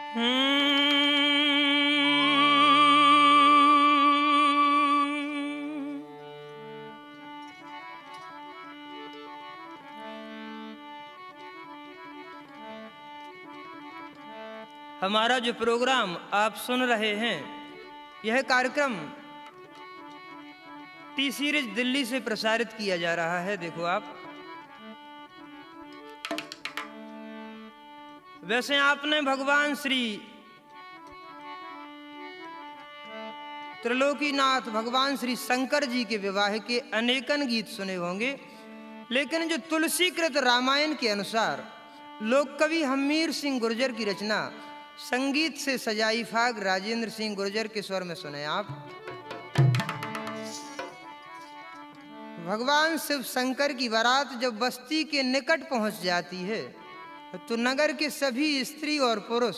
हमारा जो प्रोग्राम आप सुन रहे हैं, यह कार्यक्रम टी सीरीज दिल्ली से प्रसारित किया जा रहा है। देखो आप, वैसे आपने भगवान श्री त्रिलोकीनाथ भगवान श्री शंकर जी के विवाह के अनेकन गीत सुने होंगे, लेकिन जो तुलसीकृत रामायण के अनुसार लोक कवि हमीर सिंह गुर्जर की रचना संगीत से सजाई फाग राजेंद्र सिंह गुर्जर के स्वर में सुने आप। भगवान शिव शंकर की बारात जब बस्ती के निकट पहुंच जाती है तो नगर के सभी स्त्री और पुरुष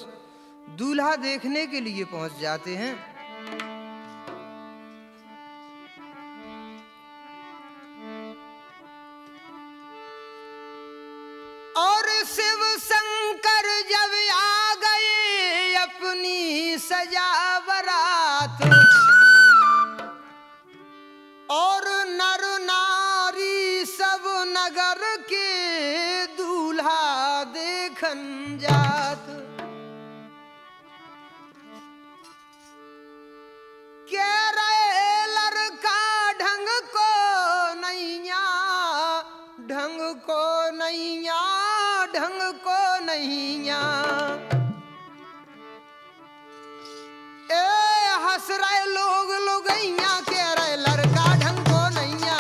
दूल्हा देखने के लिए पहुंच जाते हैं। और शिव शंकर जब आ गए अपनी सजा बारात, और नर नारी सब नगर के दूल्हा देखन जात। कह रहे लड़का ढंग को नैया, ढंग को नैया, ढंग को नैया। ए हंस रहे लोग लुगैया, कह रहे लड़का ढंग को नैया।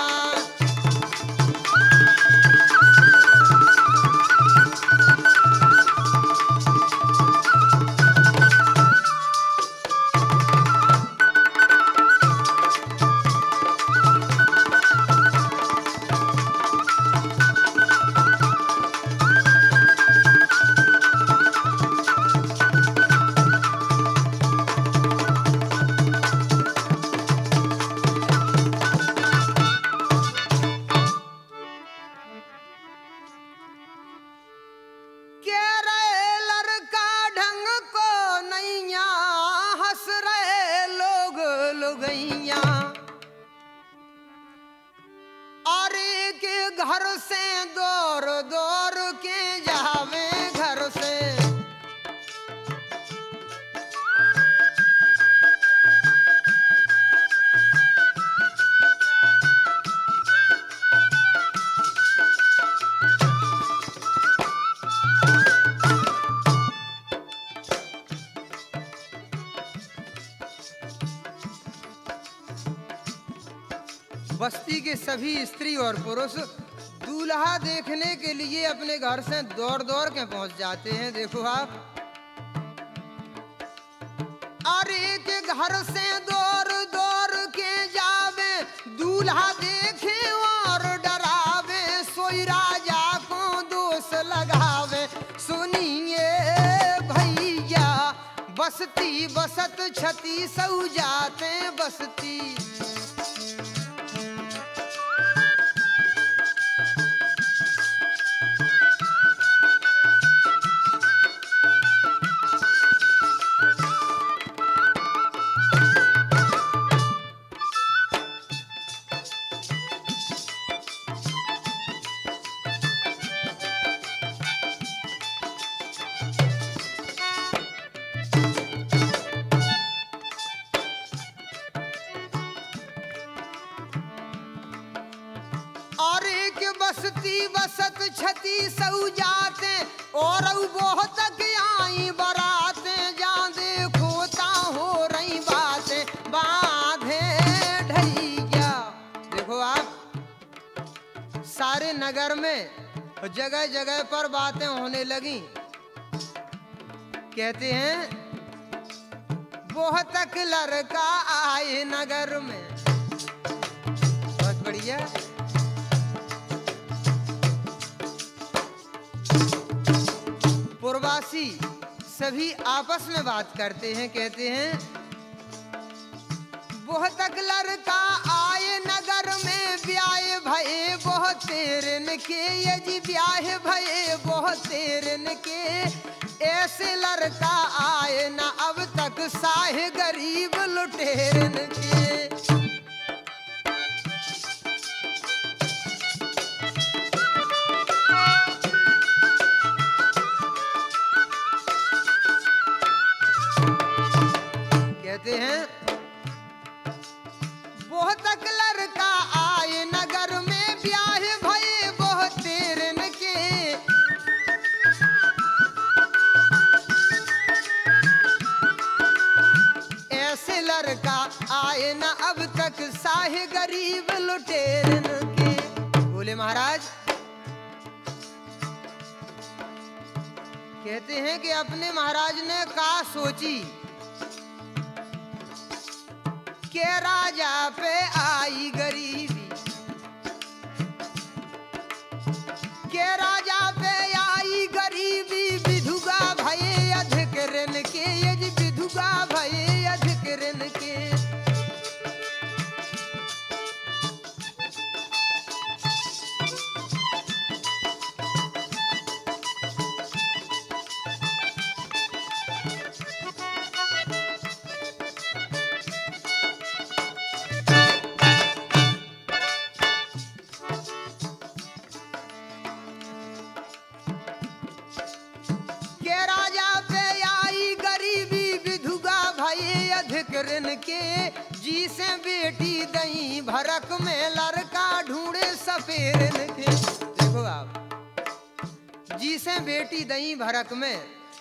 घर से दौड़ दौड़ के जावे घर से, बस्ती के सभी स्त्री और पुरुष दूल्हा देखने के लिए अपने घर से दौड़ दौड़ के पहुंच जाते हैं। देखो आप, अरे के घर से दौड़ दौड़ के जावे दूल्हा देखे और डरावे, सोई राजा को दोष लगावे। सुनिए भैया बसती बसत छती सऊ जाते बसती, बसती बसत छती सऊ जाते, और बहुत आई बराते जान देखोता हो रही बातें बांधे ढैया। देखो आप, सारे नगर में जगह जगह पर बातें होने लगी। कहते हैं बहुत लड़का आए नगर में। बहुत बढ़िया। पूर्वासी सभी आपस में बात करते हैं, कहते हैं बहुत लड़का आए नगर में, ब्याह भये बहुत तेरन के, ये जी ब्याह भये बहुत तेरन के, ऐसे लड़का आए ना अब तक साहे गरीब लुटेरन के। कहते हैं बहुत तक लड़का आए नगर में, ब्याह भये बहुत तेरन के, ऐसे लड़का आए ना अब तक साहे गरीब लुटेरन के। बोले महाराज, कहते हैं कि अपने महाराज ने का सोची के राजा पे आई गरीबी, के राजा पे आई गरीबी, विधुगा भये अधिक ऋण के, ये जी विधुगा भये अधिक ऋण के। ऋण के, जी से बेटी दही भरक में लड़का ढूंढे सफेरन के। देखो आप, जी से बेटी दही भरक में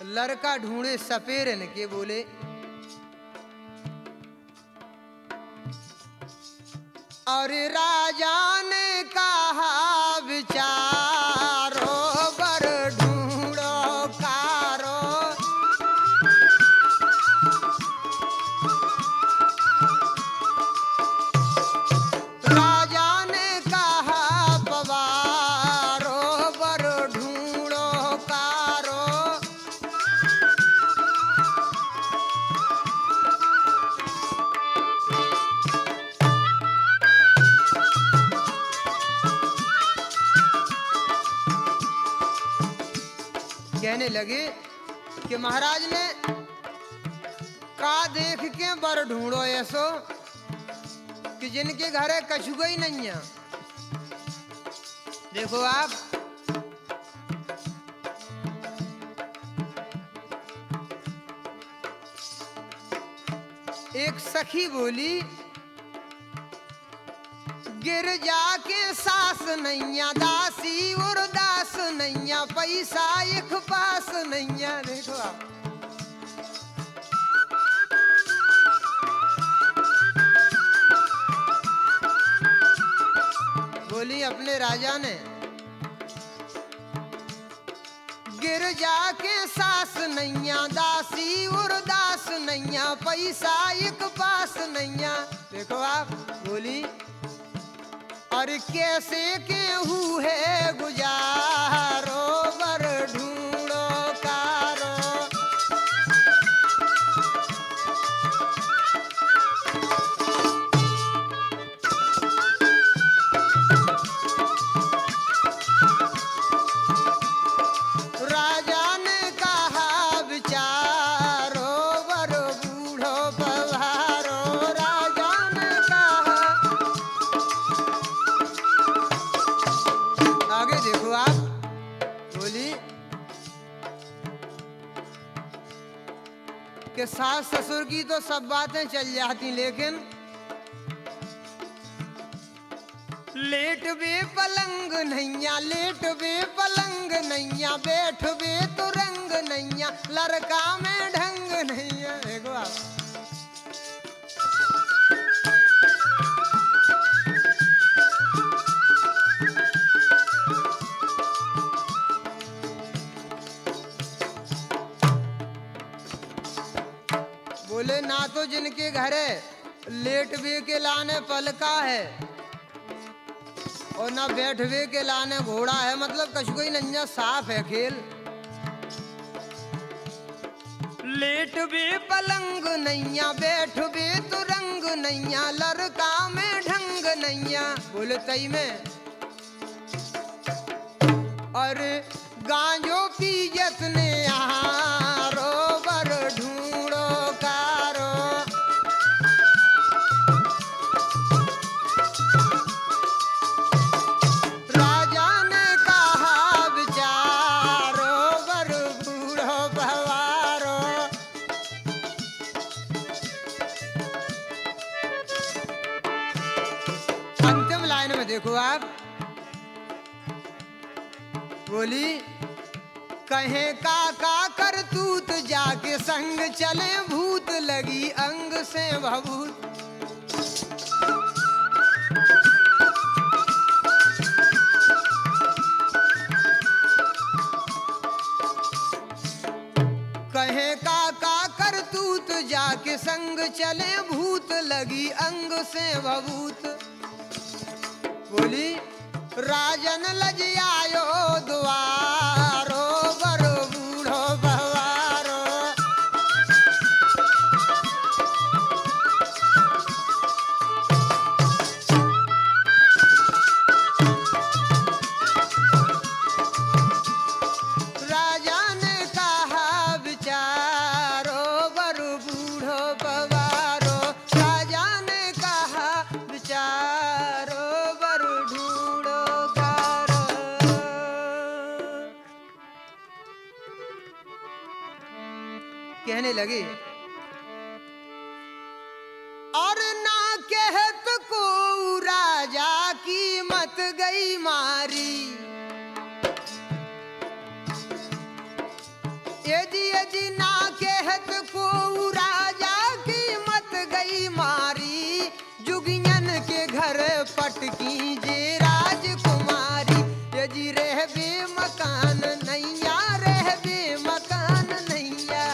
लड़का ढूंढे सफेरन के। बोले और राजा ने कहा विचारो बर ढूंढो कारो, कहने लगे कि महाराज ने का देख के बर ढूंढो ऐसो कि जिनके घर है कछुआ ही नहीं है। देखो आप, एक सखी बोली गिरजा के सास नैया, दासी और दास नैया, पैसा एक पास नैया। देखो आप, बोली अपने राजा ने गिरजा के सास नैया, दासी और दास नैया, पैसा एक पास नैया। देखो आप, बोली और कैसे केहू है गुजारो बर ढूंढो कारो, राजा ने कहा विचारो बर बूढ़ो पधारो, राजा ने कहा। आगे देखो आप, बोली कि सास ससुर की तो सब बातें चल जाती, लेकिन लेट बे पलंग नैया, लेट बे पलंग नैया, बैठ बे तो रंग नैया, लड़का में ढंग नैया। देखो आप, बोले ना तो जिनके घर लेटवे के लाने पलका है और ना बैठवे के लाने घोड़ा है, मतलब कछ कोई नंजा साफ है खेल। लेटवे पलंग नैया, बैठवे तो रंग नैया, लड़का में ढंग नैया। बोले तई में और गांजो पियत ने आरो बर ढूंढो कारो। राजा ने कहा विचारो बर बूढ़ो भवारो। अंतिम लाइन में देखो आप, बोली कहे काका करतूत जाके संग चले भूत लगी अंग से भभूत। कहे काका करतूत जाके संग चले भूत लगी अंग से भभूत। बोली राजन लज आयो द्वारो बर बूढ़ो भवारो। राजा ने कहा विचारो बर बूढ़ो भवारो। राजा ने कहा विचारो बर ढूंढो गारो। कहने लगे और ना कहत को राजा की मत गई मारी। यदि ना कहत को राजा की मत गई मारी। जुगियन के घर पटकी जे राजकुमारी। यदि रहबे मकान नैया रहबे मकान नैया।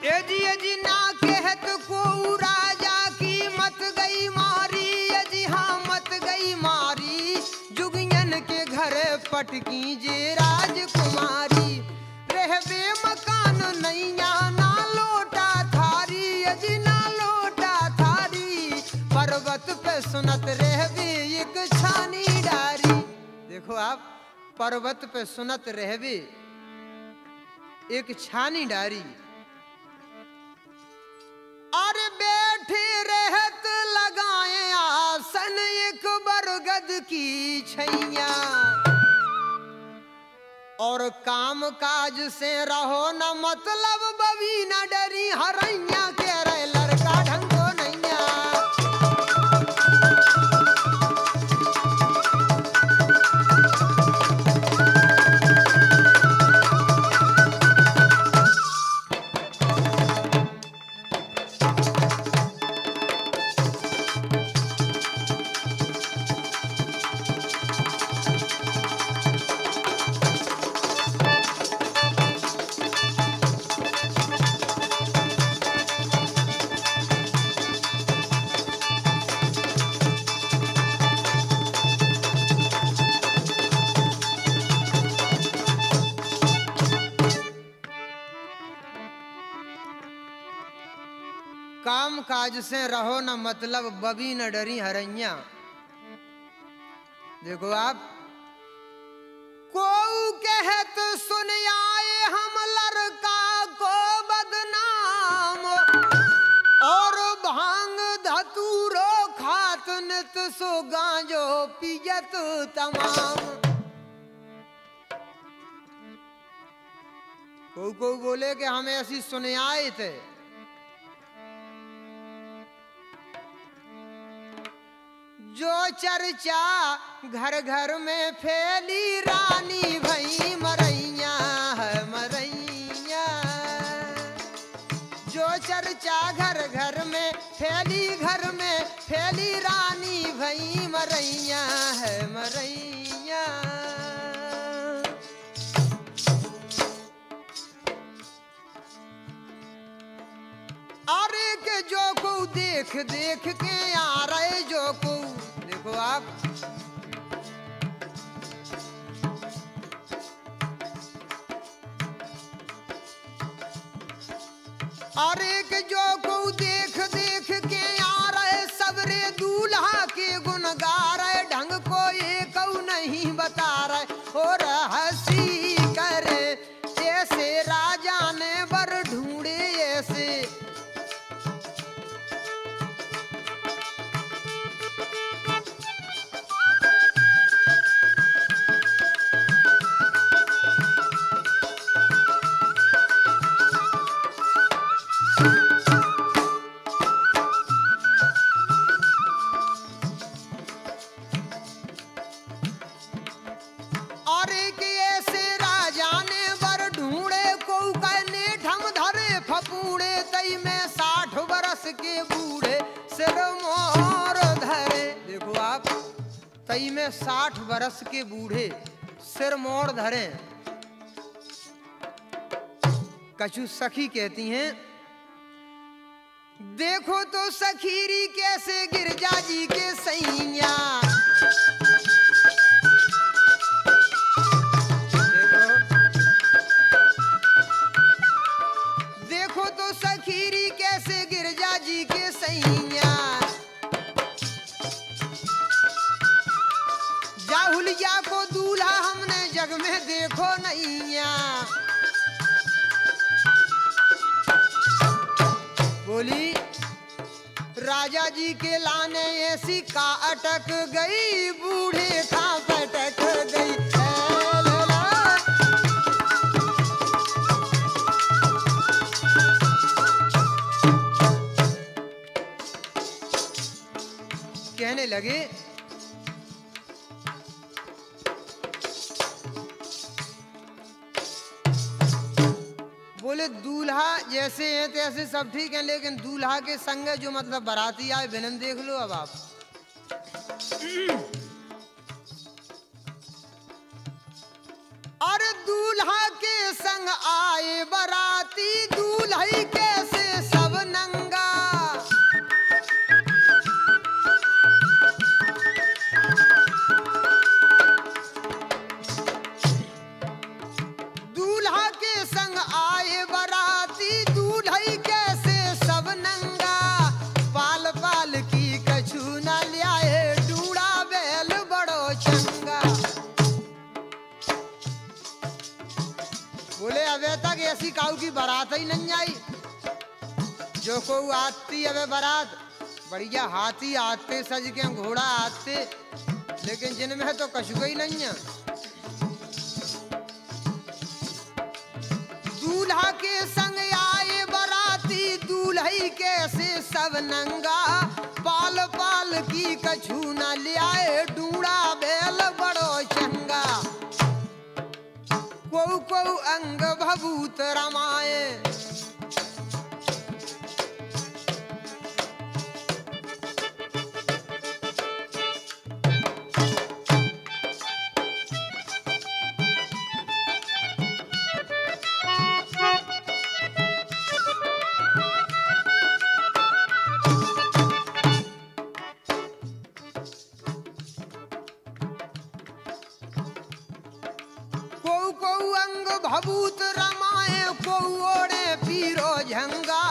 यदि ना कहत को राजा की मत गई मारी। यदि हाँ मत गई मारी। जुगियन के घर पटकी जे राजकुमारी। रहबे मकान नैया ना लोटा थारी। यदि ना लोटा थारी। पर्वत पे सुनत रहबे एक छानी डारी। देखो आप, पर्वत पे सुनत रहबे एक छानी डारी। और बैठे रहत लगाए आसन एक बरगद की छैया। और काम काज से रहो न मतलब बभी न डरी। हरैया के रे लड़का ढंगो नैया। काम काज से रहो न मतलब बबी न डरी हरैया। देखो आप, को कहत सुन आए हम लड़का को बदनाम। और भांग धतूरो खात नित सो गांजो पियत तमाम। को बोले कि हमें ऐसी सुन आए थे। जो चर्चा घर घर में फैली रानी भई मरैया है मरैया। जो चर्चा घर घर में फैली घर में फैली रानी भई मरैया है मरैया। अरे के जो को देख देख के आ रहे जो को देखो आप अरे के जो को देख देख के आ रहे सबरे दूल्हा के गुण गा रहे ढंग को एक नहीं बता रहे और हंसी करे ऐसे राजा ने बर ढूंढे ऐसे। के बूढ़े सिर मोर धरे देखो आप तई में 60 बरस के बूढ़े सिर मोर धरे। कछु सखी कहती हैं देखो तो सखीरी कैसे गिरजा जी के सैया। देखो तो सखीरी कैसे गिरजा जी के सैया। जाहुलिया को दूल्हा हमने जग में देखो नैया। बोली राजा जी के लाने ऐसी का अटक गई बूढ़े का पटक गई। कहने लगे बोले दूल्हा जैसे हैं तैसे सब ठीक है लेकिन दूल्हा के संग जो मतलब बाराती आए विनम देख लो। अब आप अरे दूल्हा के संग आए बाराती दूल्हे कैसे सब नंगा। दूल्हा के संग आए बाराती दूल्हे कैसे सब नंगा। पाल पाल की कछु न लियाए डूड़ा बैल बड़ो चंगा। बोले अबे तक ऐसी काऊ की बारात ही नहीं आई। जो को आती अबे बारात बढ़िया हाथी आते सज के घोड़ा आते लेकिन जिनमें तो कछु ही नहीं है। दूल्हा के संग आए बाराती दूल्हे कैसे सब नंगा। पाल पाल की कछु न लियाए डूड़ा बैल बड़ो चंगा। को अंग भभूत रमाए भभूत रमाए को ओढ़े पीरो झंगा।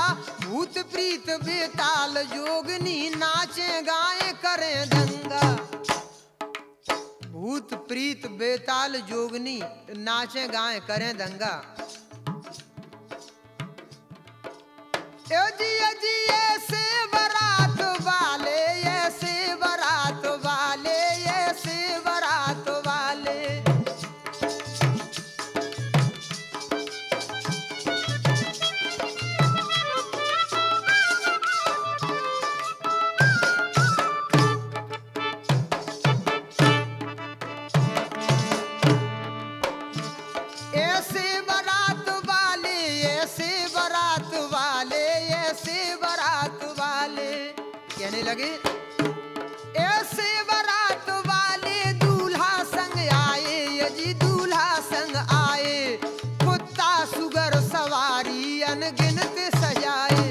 भूत प्रीत बेताल जोगनी नाचे गाए करे दंगा। भूत प्रीत बेताल जोगनी नाचे गाए करे दंगा। जी ऐसे बारात वाले ऐसे बारात वाले ऐसे बारात वाले। ऐसे बारात वाले ऐसे बारात वाले ऐसे लगे, ऐसे बारात वाले दूल्हा संग आए, यजी दूल्हा संग आए, कुत्ता सुगर सवारी अनगिनत सजाए।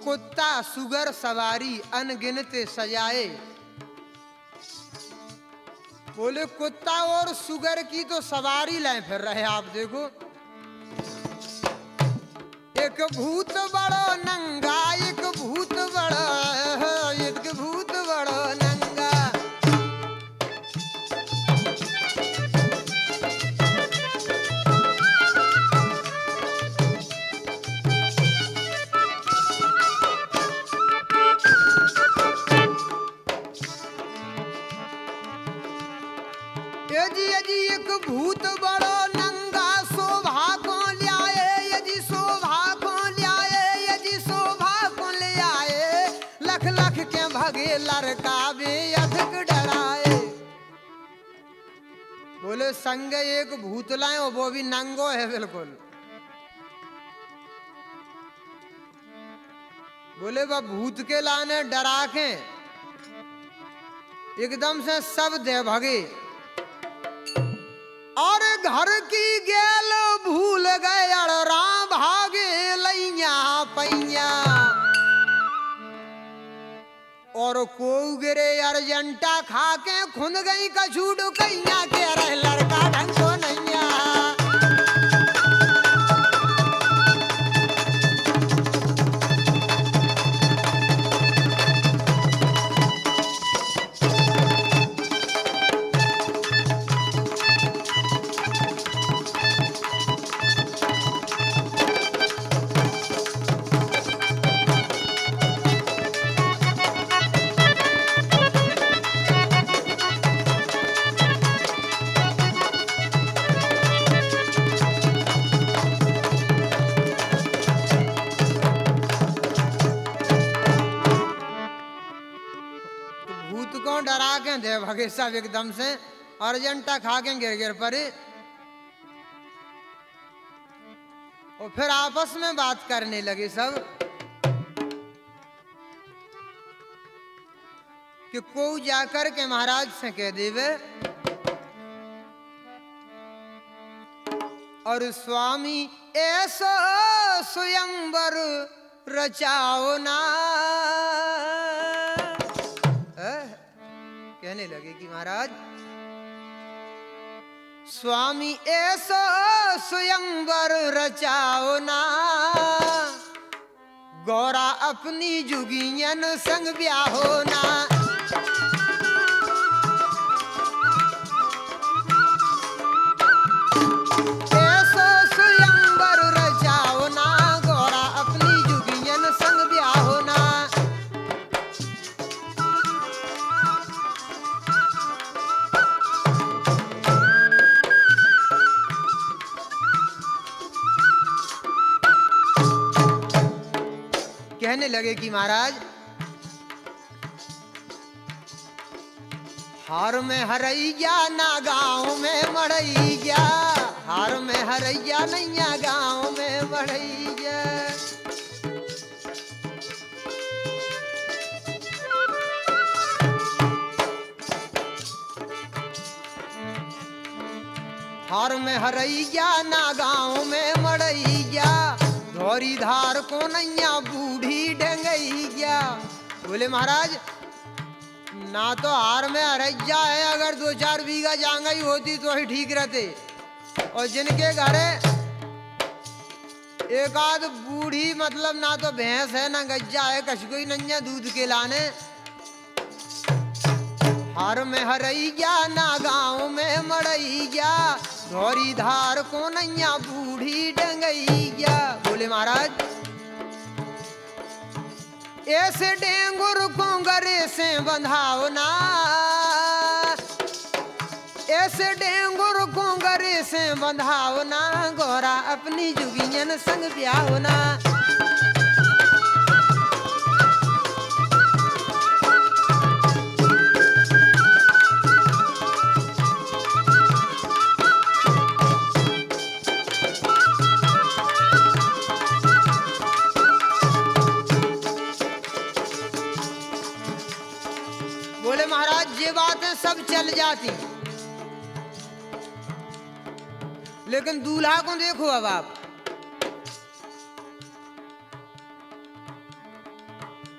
कुत्ता सुगर सवारी अनगिनत सजाए। बोले कुत्ता और सुगर की तो सवारी लाए फिर रहे आप देखो। एक भूत बड़ो नंगा, एक भूत बड़ा, एक भूत बड़ो नंगा। यदि यदि एक भूत बड़ो नंगा शोभा को ल्याए, यदि शोभा को ल्याए, यदि शोभा को ले आए, लख लख के भगे लड़कावे अधिक डराए। बोले संग एक भूत लाए, वो भी नंगो है बिल्कुल। बोले वह भूत के लाने डरा के एकदम से सब दे भगे, और घर की गेल भूल गए, राम भागे लैया पैया। और को गिरे अर्जेंटा खा के खुद गई कछूड कैया के, रह लड़का ढंग को नैया। डरा के दे भगे सब एकदम से, अर्जेंटा खा के गिर गिर पड़े। और फिर आपस में बात करने लगे सब कि को जाकर के महाराज से कह देवे, और स्वामी ऐसा स्वयंवर रचाओ ना। कहने लगे कि महाराज स्वामी ऐसा स्वयंवर रचाओ ना, गौरा अपनी जुगियन संग ब्याहो ना। ऐसा स्वयंवर रचाओ ना, गौरा अपनी जुगियन संग ब्याहो ना। कहने लगे कि महाराज हार में हरैया ना गाँव में मड़ैया, हार में हरैया नैया गाँव में मड़ैया। हार में हरैया ना गाँव में मड़ैया, धोरी धार को नैया बूढ़ी डंगैया। बोले महाराज ना तो हार में हरैया है, अगर 2-4 बीघा जांगई होती तो ही ठीक रहते। और जिनके घरे एक आध बूढ़ी मतलब ना तो भैंस है ना गज्जा है, कछ कोई नैया दूध के लाने। हार में हरैया ना गाँव में मड़ैया, धोरी धार को नैया बूढ़ी डंगैया। बोले महाराज ऐसे डेंगुर को गरे से बंधाओ ना, ऐसे डेंगुर को गरे से बंधाओ ना, गौरा अपनी जुगियन संग ब्याहो ना। बोले महाराज ये बातें सब चल जाती, लेकिन दूल्हा को देखो अब आप।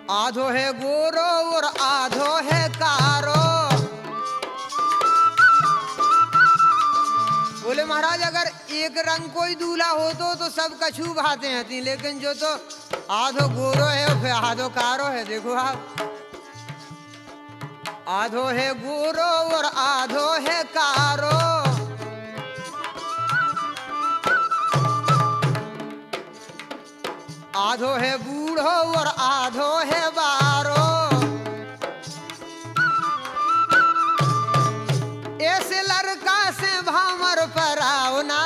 आधो है गोरो और आधो है कारो। बोले महाराज अगर एक रंग कोई दूल्हा हो तो सब कछू भाते हैं, लेकिन जो तो आधो गोरो है और फिर आधो कारो है। देखो आप, आधो है गोरो और आधो है कारो। आधो है बूढ़ो और आधो है बारो। ऐसे लड़का से भामर पर आओ ना,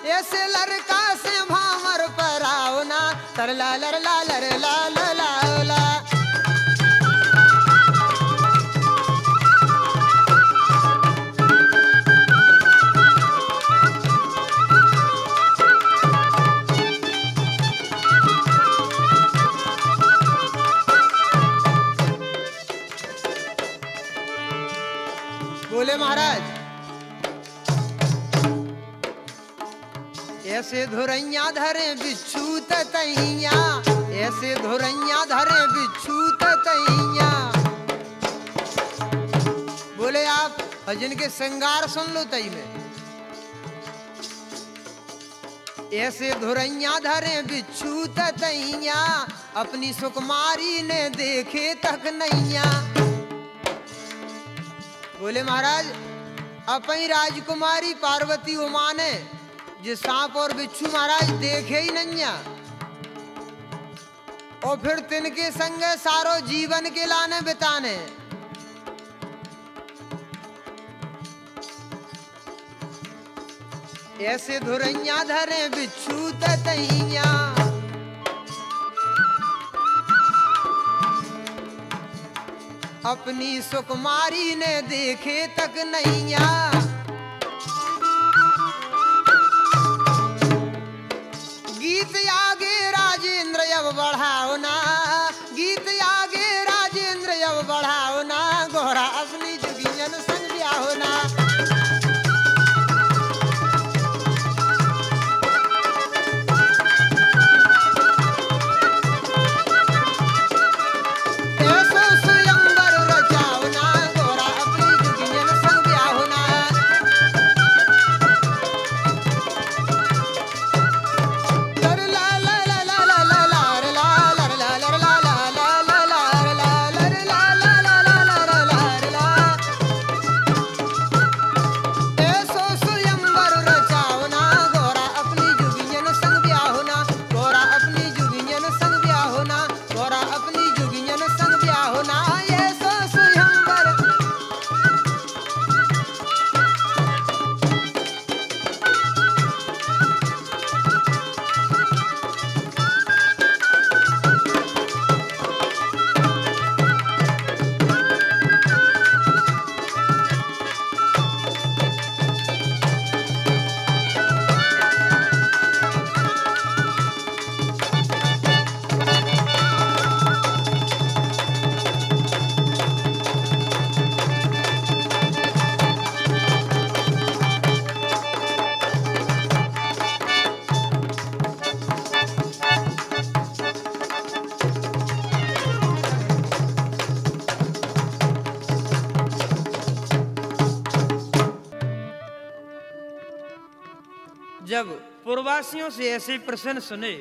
ऐसे लड़का से भामर पर आओ ना। तरला लरला लरला लला ला। बोले महाराज ऐसे धुरैया धरे बिच्छू ततैया, ऐसे धुरैया धरे बिच्छू ततैया। बोले आप भजन के श्रृंगार सुन लो तई में। ऐसे धुरैया धरे बिच्छू ततैया, अपनी सुकुमारी ने देखे तक नैया। बोले महाराज अपनी राजकुमारी पार्वती उमा ने जो सांप और बिच्छू महाराज देखे ही नैया, और फिर तिनके संग सारो जीवन के लाने बिताने। ऐसे धुरैया धरे बिच्छू ततैया, अपनी सुकुमारी ने देखे तक नैया। गीत आगे राजेंद्र अब बढ़ाओ ना, गीत आगे राजेंद्र अब बढ़ाओ ना। गोरा अपनी जुगियन संग ब्याहो ना। जब पूर्ववासियों से ऐसे प्रश्न सुने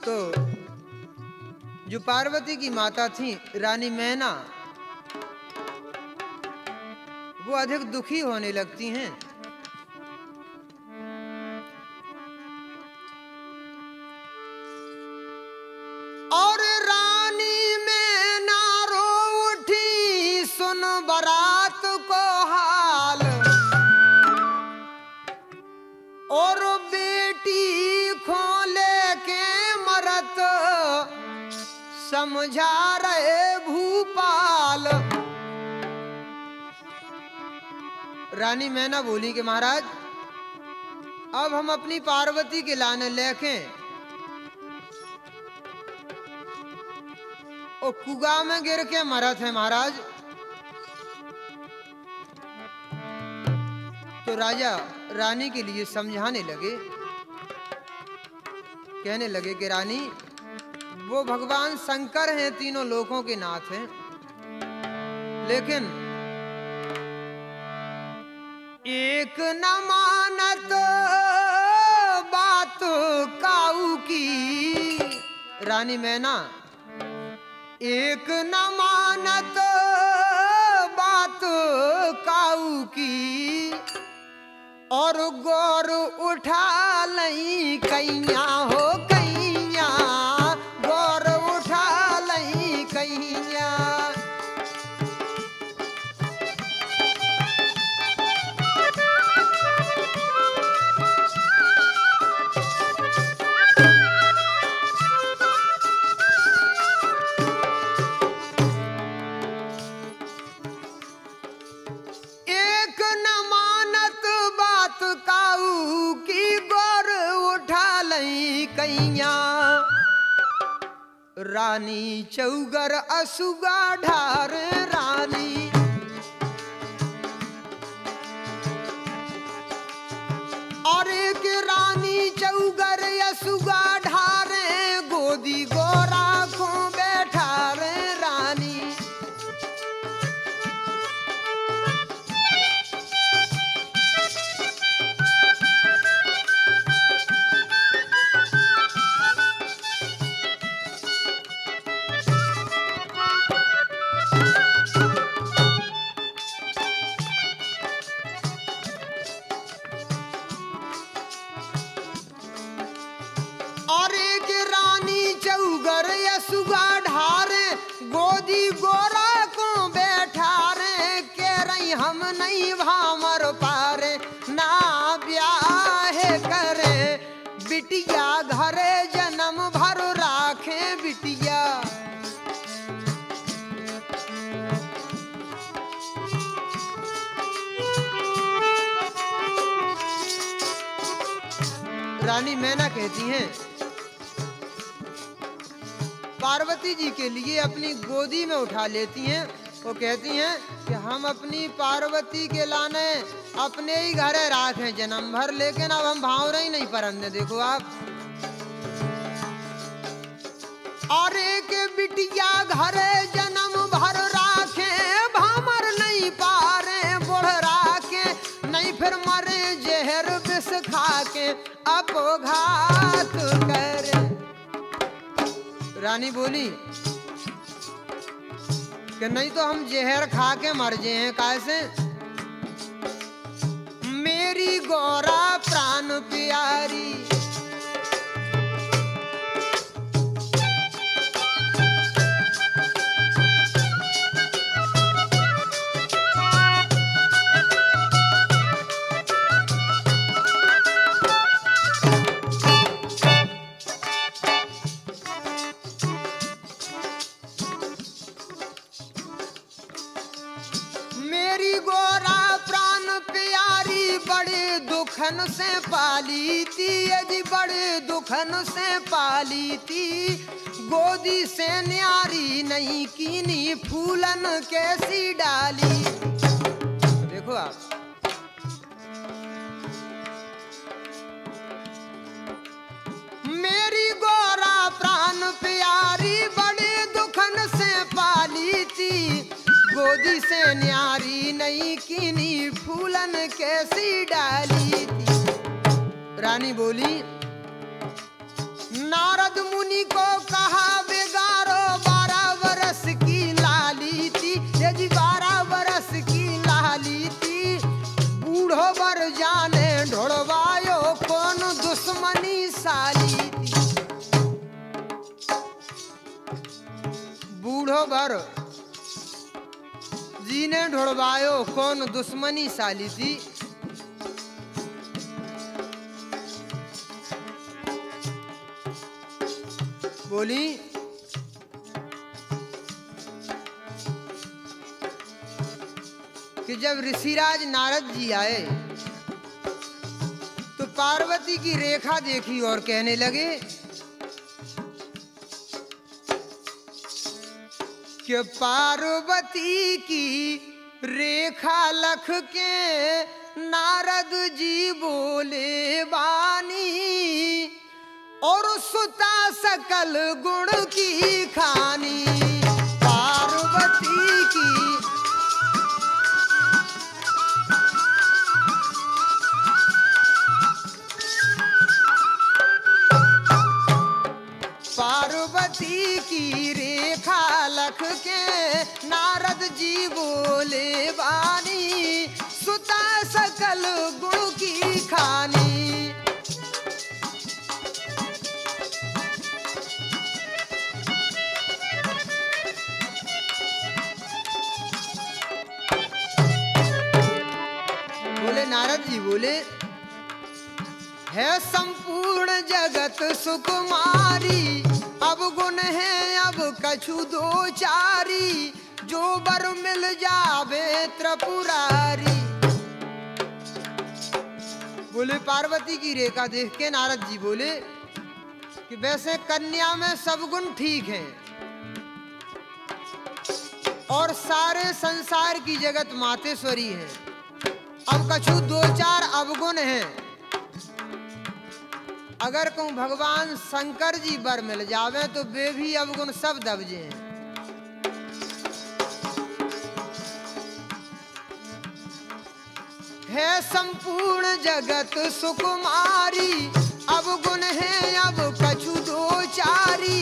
तो जो पार्वती की माता थी रानी मैना, वो अधिक दुखी होने लगती हैं। और रानी मैना रो उठी सुन बारात को हाल, और बेटी खोले के मरत समझा रहे भूपाल। रानी मैना बोली कि महाराज अब हम अपनी पार्वती के लाने लेके वो कुआ में गिर के मरत है महाराज। तो राजा रानी के लिए समझाने लगे, कहने लगे कि रानी, वो भगवान शंकर हैं, तीनों लोकों के नाथ हैं, लेकिन एक न मानत बात काऊ की। रानी मैना एक न मानत बात काऊ की, और गौर उठा लई कैया हो कैया, गौर उठा लई कैया। रानी चौगर असुगा ढार रानी, और एक रानी चौगर असुगा ढारे, गोदी गोरा को बैठा रे रानी। और एक रानी चौगर यसुगा ढारे, गोदी गोरा को बैठा रे, कह रही हम नहीं भामर पारे, ना ब्याह करे बिटिया, घरे जन्म भर राखे बिटिया। रानी मैना कहती हैं, पार्वती जी के लिए अपनी गोदी में उठा लेती हैं। वो कहती हैं कि हम अपनी पार्वती के लाने अपने ही घरे राखें जन्म भर, लेकिन अब हम भावरे ही नहीं परंदे। देखो आप, और एक बिटिया घरे जन्म भर राखे, भामर नहीं पारे बुढ़ राखे, नहीं फिर मरे जहर विष खाके अपघात करे। रानी बोली कि नहीं तो हम जहर खा के मर जाए। कैसे? मेरी गौरा प्राण प्यारी, दुखन से पाली थी, यदि बड़े दुखन से पाली थी, गोदी से न्यारी नहीं कीनी, फूलन कैसी डाली। देखो आप, मेरी गौरा प्राण प्यारी, बड़े दुखन से पाली थी, गोदी से न्यारी नहीं कीनी, फूलन कैसी डाली थी। रानी बोली, नारद मुनि को कहा बेगारो 12 बरस की लाली थी, यदि 12 बरस की लाली थी, बूढ़ो बर जाने ढोड़वायो कौन दुश्मनी साली थी। बूढ़ो बर जी ने ढोड़वायो कौन दुश्मनी साली थी। बोली, कि जब ऋषिराज नारद जी आए तो पार्वती की रेखा देखी और कहने लगे कि पार्वती की रेखा लख के नारद जी बोले बानी, और सुता सकल गुण की खानी। पार्वती की पार्वती की रेखा लख के नारद जी बोले बानी, सुता सकल गुण की खानी। बोले नारद जी बोले, है संपूर्ण जगत सुकुमारी, अब गुण है अब कछु दो चारी, जो बर मिल जावे त्रिपुरारी। बोले पार्वती की रेखा देख के नारद जी बोले कि वैसे कन्या में सब गुण ठीक हैं, और सारे संसार की जगत मातेश्वरी है, अब कछु दो चार अवगुण हैं। अगर कहूँ भगवान शंकर जी बर मिल जावे तो वे भी अवगुण सब दबजे हैं। है संपूर्ण जगत सुकुमारी, अवगुण है अब कछु दो चारी,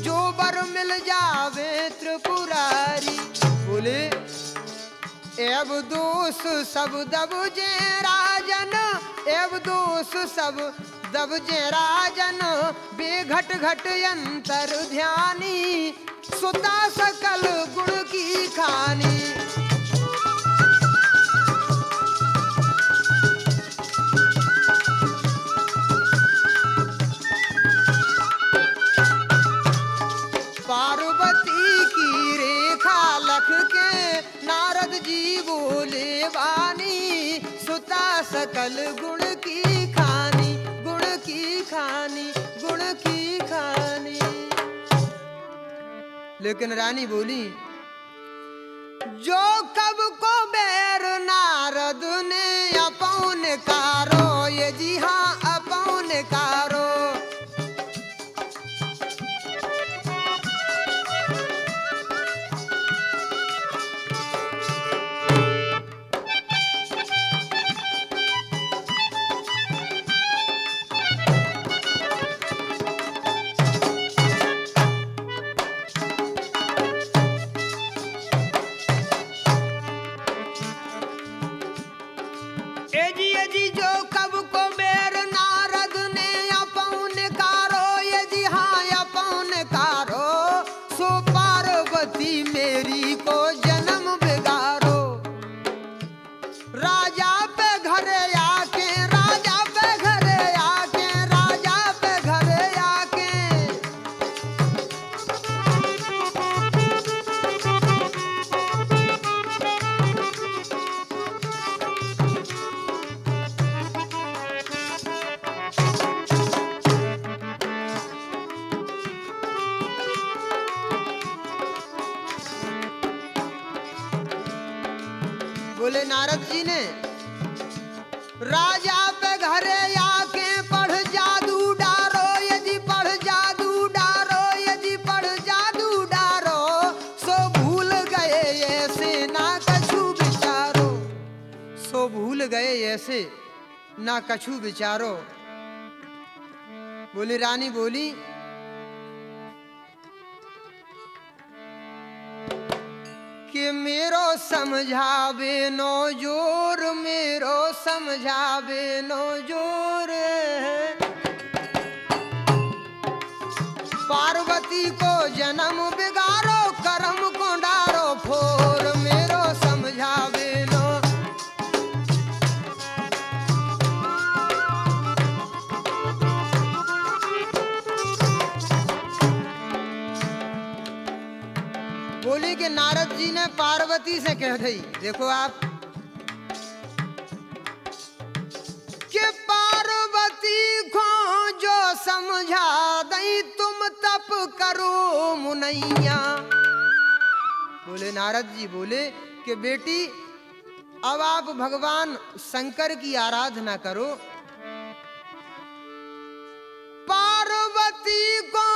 जो बर मिल जावे त्रिपुरारी। बोले एव दोष सब दबजे राजन, एव दोष सब दबजे राजन, बेघट घट अंतर ध्यानी, सुता सकल गुण की खानी। पार्वती की रेखा लख के नारद जी बोले बानी, सुता सकल गुण की खानी, गुण की खानी, गुण की खानी। लेकिन रानी बोली, जो कब को बैर नारद ने अपौन कारो, ये जी हाँ अपौन कारो। एजी जो कब को बेर नारद ने अपौन कारो, ये जी हाँ अपौन कारो, सो पार्वती मेरी को जन्म बिगारो। राजा पे घरे आके, राजा पे घरे आके, राजा पे घरे आके, बोले नारद जी ने राजा पे घरे आके पढ़ जादू डारो, यदि पढ़ जादू डारो, यदि पढ़ जादू डारो, सो भूल गए ऐसे ना कछु विचारो, सो भूल गए ऐसे ना कछु विचारो। बोली रानी बोली, कि मेरो समझावे नो जोर, मेरो समझावे नो जोर। पार्वती को जन्म बिगारो, कर्म को डारो फोर, मेरो समझावे नो। बोली कि नारद जी ने पार्वती से कह दी, देखो आप कि पार्वती को जो समझा दई, तुम तप करो मुनैया। बोले नारद जी बोले कि बेटी अब आप भगवान शंकर की आराधना करो। पार्वती को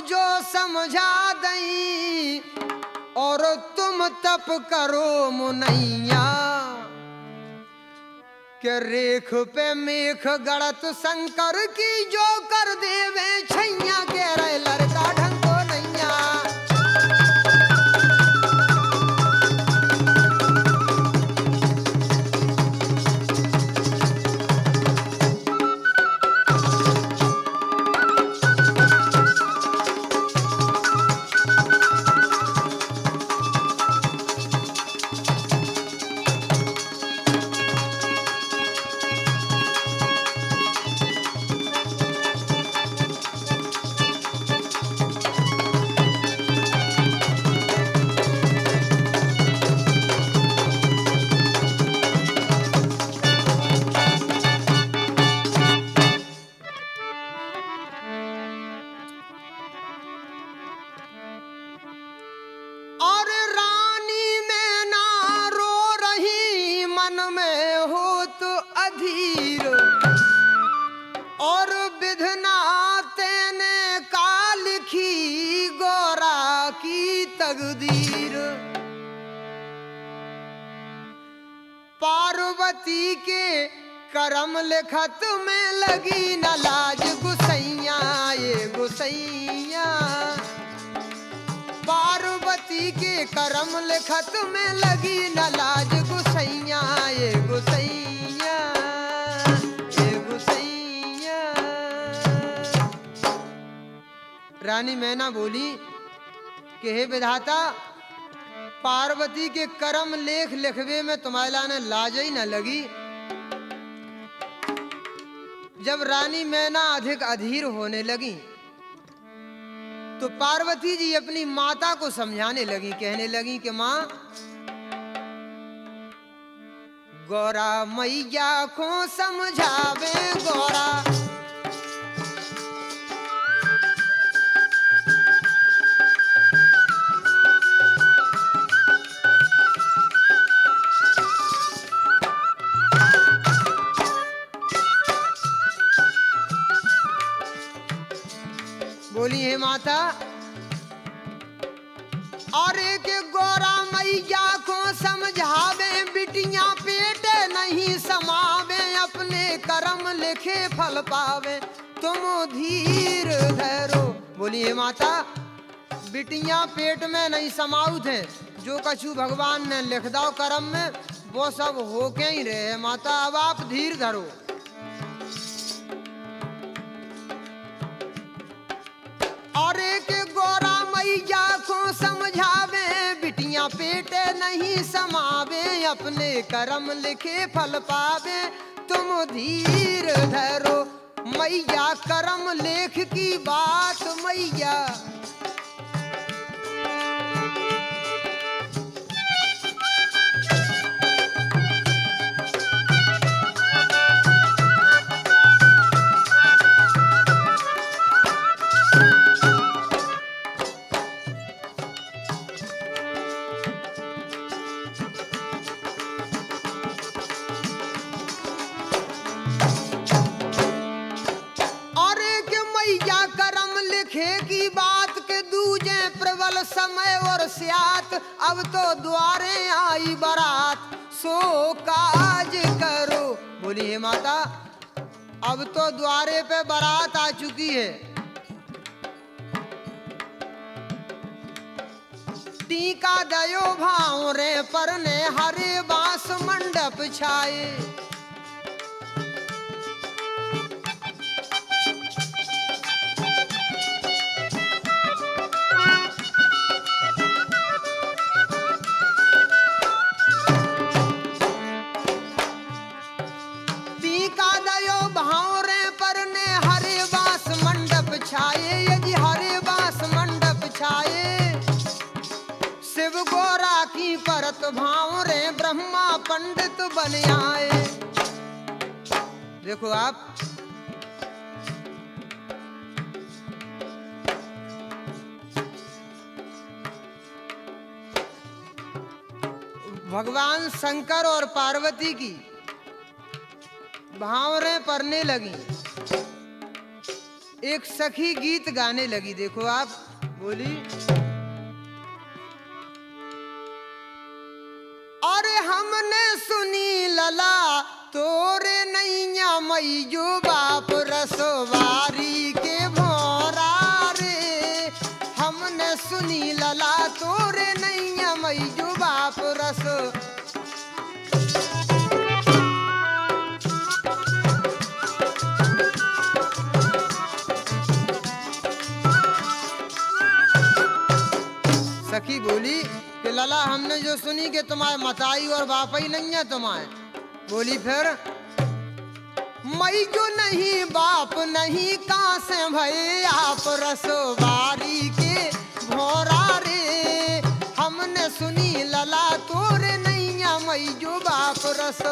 जो समझा दई और तुम तप करो मुनैया, के रेख पे मेख गड़त शंकर की जो कर देवे छैया, के रे लड़का ढंग को नैया। तकदीर पार्वती के करम लिखत में लगी न लाज गुसैया, ये गुसैया। पार्वती के करम लिखत में लगी न लाज गुसैया, ये गुसैया, ये गुसैया। रानी मैना बोली कि हे विधाता, पार्वती के कर्म लेख लिखवे में तुम्हारा ने लाज ही न लगी। जब रानी मैना अधिक अधीर होने लगी तो पार्वती जी अपनी माता को समझाने लगी, कहने लगी कि माँ, गौरा मैया को समझावे गौरा, बोली हे माता, और एक गौरा मैया को समझावे, बिटियां पेट नहीं समावे, अपने कर्म लिखे फल पावे, तुम धीर धरो। बोली हे माता, बिटियां पेट में नहीं समाउत है, जो कछु भगवान ने लिख दाओ कर्म में वो सब होके ही रहे। माता अब आप धीर धरो। और एक गौरा मैया को समझावे, बिटियां पेट नहीं समावे, अपने कर्म लिखे फल पावे, तुम धीर धरो। मैया कर्म लेख की बात मैया, की बात के दूजे प्रबल समय और स्यात, अब तो द्वारे आई बारात, सो काज करो। बोली हे माता, अब तो द्वारे पे बारात आ चुकी है। टीका दयो भाव रे पर ने हरे बांस मंडप छाए, शिव गोरा की परत भाव रे ब्रह्मा पंडित बन आए। देखो आप, भगवान शंकर और पार्वती की भावरें पड़ने लगी। एक सखी गीत गाने लगी। देखो आप, बोली, अरे हमने सुनी लला तोरे नैया मई जो बाप रसवारी के भोरा रे। हमने सुनी लला तोरे नैया मई जो बाप रस। सखी बोली कि लला हमने जो सुनी कि तुम्हारे मताई और बापई नहीं है तुम्हारे। बोली फिर, मई जो नहीं बाप नहीं कहाँ से भई आप रसवारी के भोरा रे। हमने सुनी लला तोरे नैया मई जो बाप रस।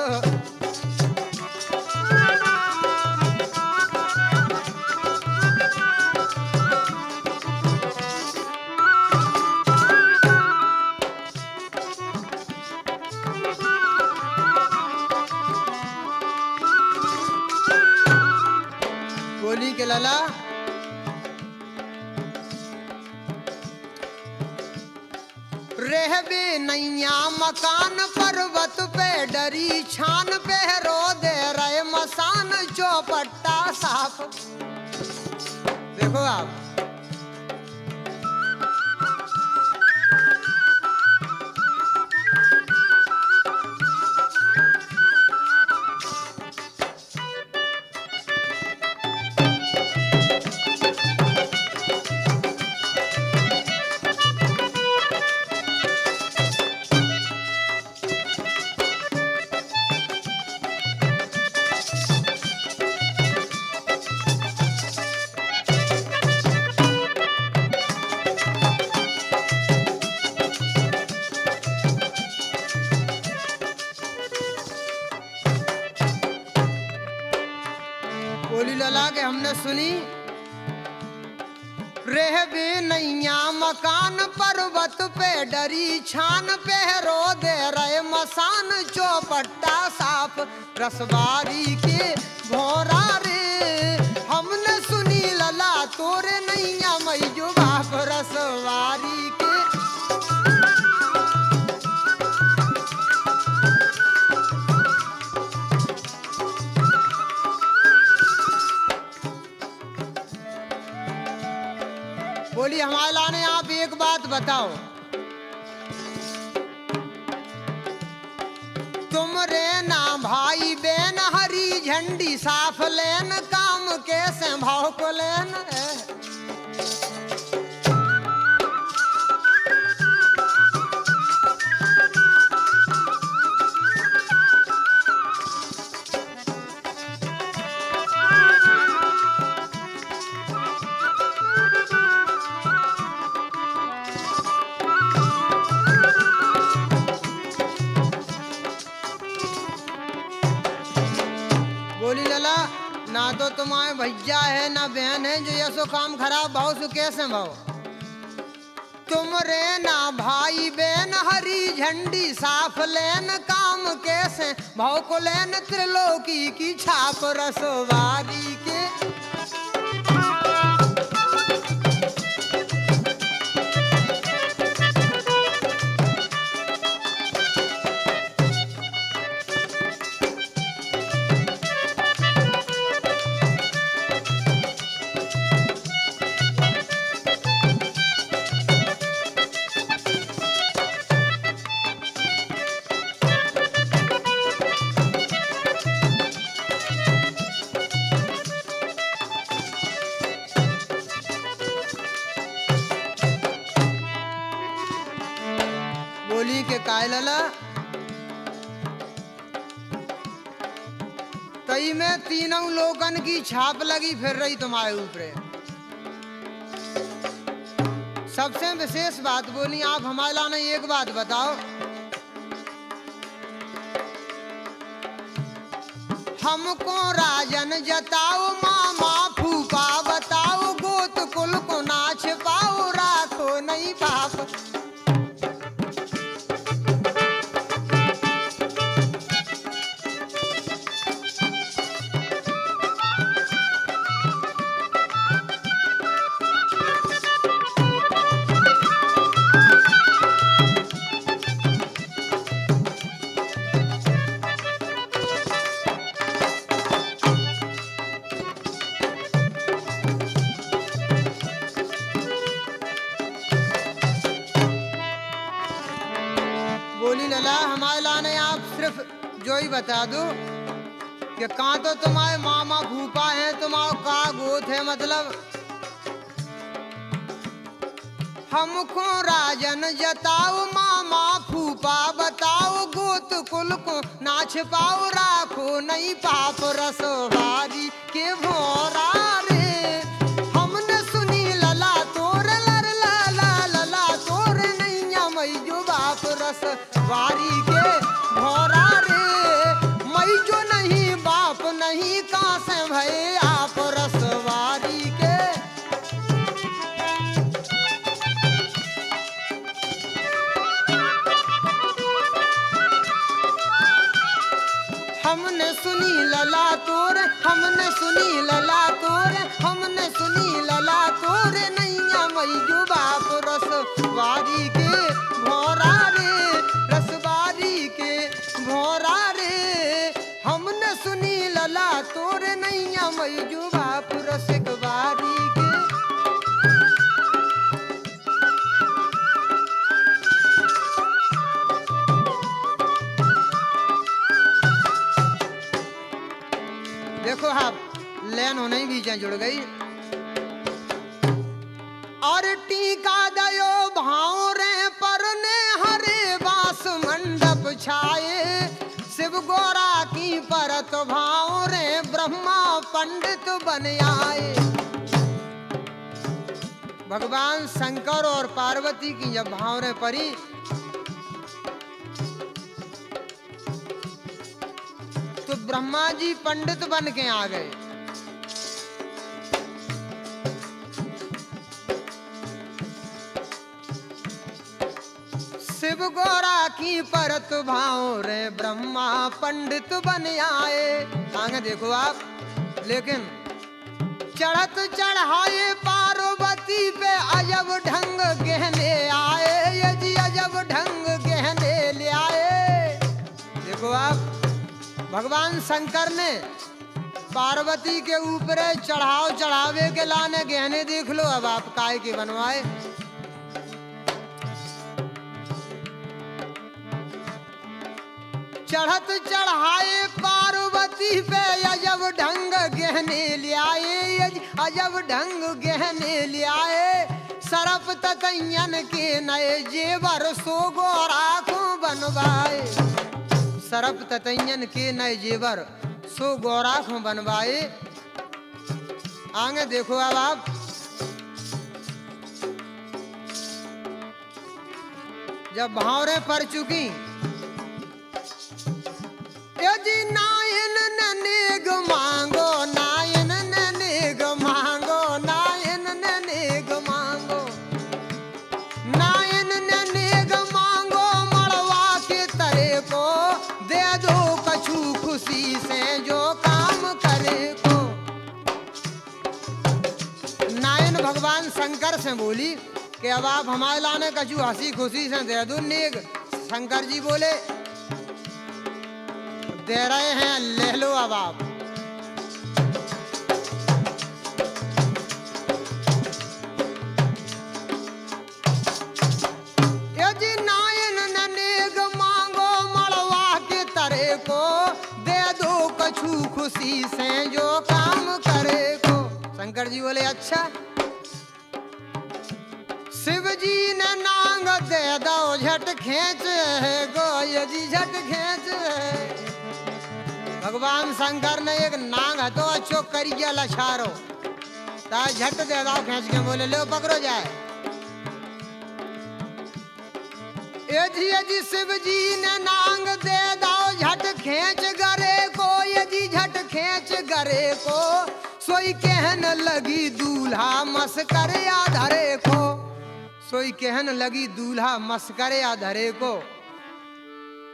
बोली के लला रहबे नैया मकान पर्वत पे डरी छान पे रो दे रहे मसान चौपट्टा साफ। देखो आप, बोली लला के हमने सुनी रहबे नैया मकान पर्वत पे डरी छान पे रो दे रहे मसान चौपट्टा साफ रसवारी के भोरा रे। हमने सुनी लला तोरे नैया मई जो बाप रसवारी के। बोली हमारे लाने आप एक बात बताओ, तुमरे ना भाई बहन हरी झंडी साफ लेन काम कैसे भाव को लेन। बोली लला ना तो तुम्हारे भैया है ना बहन है जो ये सो काम खराब भाव सु कैसे भाव। तुमरे ना भाई बहन हरी झंडी साफ लेन काम कैसे भाव को लेन त्रिलोकी की छाप रसवारी के। बोली के काय लला तई में तीनों लोगन की छाप लगी फिर रही तुम्हारे ऊपर। सबसे विशेष बात बोली आप हमारे लाने एक बात बताओ, हमको राजन जताओ मामा फूफा बताओ गोत कुल को ना छिपाओ राखो नहीं पाप। बोला हमारे लाने आप सिर्फ जो ही बता दो कि कहाँ तो तुम्हारे मामा फूफा है, तुम्हारा का गोत है, मतलब हमको राजन जताओ, मामा फूफा बताओ, गोत कुल को ना छिपाओ, राखो नहीं पाप रसवारी के भोरा रे। हमने सुनी लला तोर लर लाला लला तोर नैया मई जो बाप रसवारी के भोरा रे। मई जो नहीं बाप नहीं कहाँ से भये आप रसवारी के। हमने सुनी लला तोर, हमने सुनी लला तोर, हमने सुनी लला तोर नैया मई जो बाप रसवारी के भोरा रे, रसवारी के भोरा रे। हमने सुनी लला तोर नैया मई जो बाप रसवारी के। देखो आप लेन होने ही बीच जुड़ गई। और टीका दयो भाव रे पर ने हरे बास मंडप छाए, शिव गोरा की परत भाव रे ब्रह्मा पंडित बन आए। भगवान शंकर और पार्वती की जब भाव रे परी तो ब्रह्मा जी पंडित बन के आ गए। शिव गोरा की परत भाव रे ब्रह्मा पंडित बन आए। आगे देखो आप, लेकिन चढ़त चढ़ाए पार्वती पे अजब ढंग गहने आए, ये जी अजब ढंग गहने ले आए। देखो आप, भगवान शंकर ने पार्वती के ऊपर चढ़ावे के लाने गहने देख लो अब आप काय के बनवाए। चढ़त चढ़ाए पार्वती पे अजब ढंग गहने ले आए, अजब ढंग गहने ले आए। सरप ततैयन के नए जेवर सो गोरा को बनवाए, सरप ततैयन के नए जेवर सो गोरा को बनवाए। आगे देखो अब आप, जब भावरे पड़ चुकी यदि नायन नेग मांगो, नायन नेग मांगो, नायन नेग मांगो, नायन नेग मांगो, मड़वा के तरे को दे दो कछु खुशी से जो काम करे को। नायन भगवान शंकर से बोली कि अब आप हमारे लाने कछु हंसी खुशी से दे दो नेग। शंकर जी बोले दे रहे हैं, ले लो अब आप। यदि नायन नेग मांगो, मड़वा के तरे को दे दो कछु खुशी से जो काम करे को। शंकर जी बोले अच्छा। शिव जी ने नांग दे दो झट खींच गो, यदि झट खींच। भगवान शंकर ने एक नांग हतो अच्छो करिया लछारो ता झट दे दो खींच के। बोले लो पकड़ो जाए। यदि शिव जी ने नांग दे दो झट खींच गरे को, यदि झट खींच गरे को। सोई कहन लगी दूल्हा मस्कर आधरे को, सोई कहन लगी दूल्हा मस्कर आधरे को।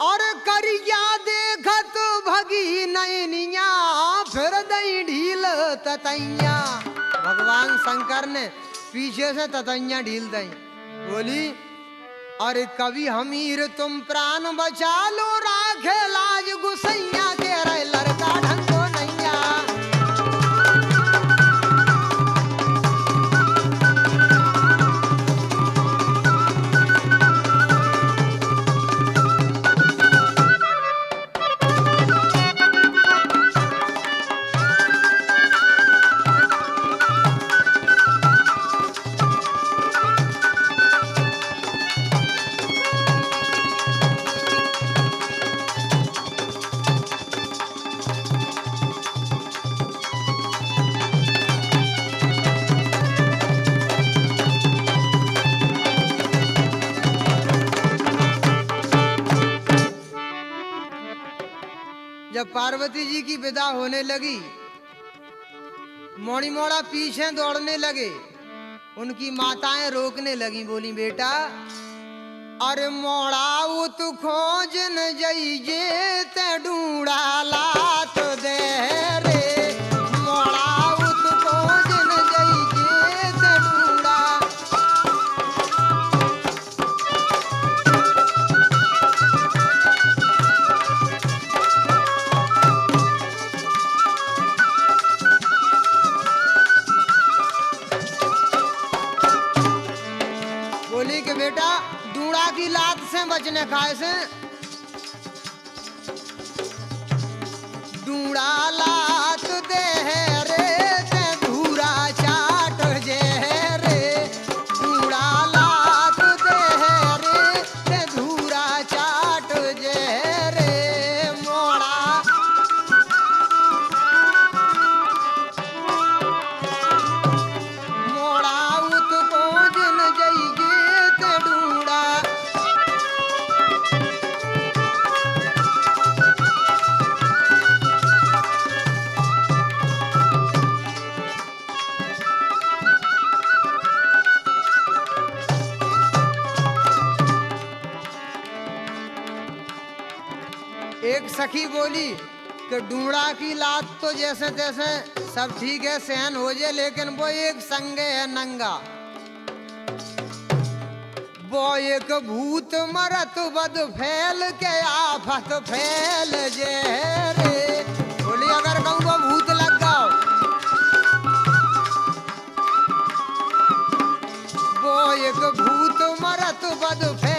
और करिया देखत भगी नैनिया, फिर दई ढील ततैया। भगवान शंकर ने पीछे से ततैया ढील दई। बोली अरे कवि हमीर तुम प्राण बचा लो, राखे लाज गुसैया के रे लड़का ढंगो नैया। जब पार्वती जी की विदा होने लगी, मोड़ी मोड़ा पीछे दौड़ने लगे। उनकी माताएं रोकने लगी, बोली बेटा अरे मोड़ा उत खोज न जइजे ते ढूंढा लात दे रे, मोड़ा उत खोज न जइजे ते ढूंढा। बोली कि बेटा डूड़ा की लात से बचने खाए से, डूड़ा लात दे रे ते धूरा चाट जे रे, डूड़ा लात दे रे ते धूरा चाट जे रे, मोड़ा मोड़ा उत खोज न जइगे ते ढूंढा। एक सखी बोली कि ढूंढा की लात तो जैसे तैसे सब ठीक है, सहन हो जाए, लेकिन वो एक संगे है नंगा, वो एक भूत मरत बद फैल के आफत फैल जे रे। बोली अगर कहूँ को भूत लग गओ, वो एक भूत मरत बद फैल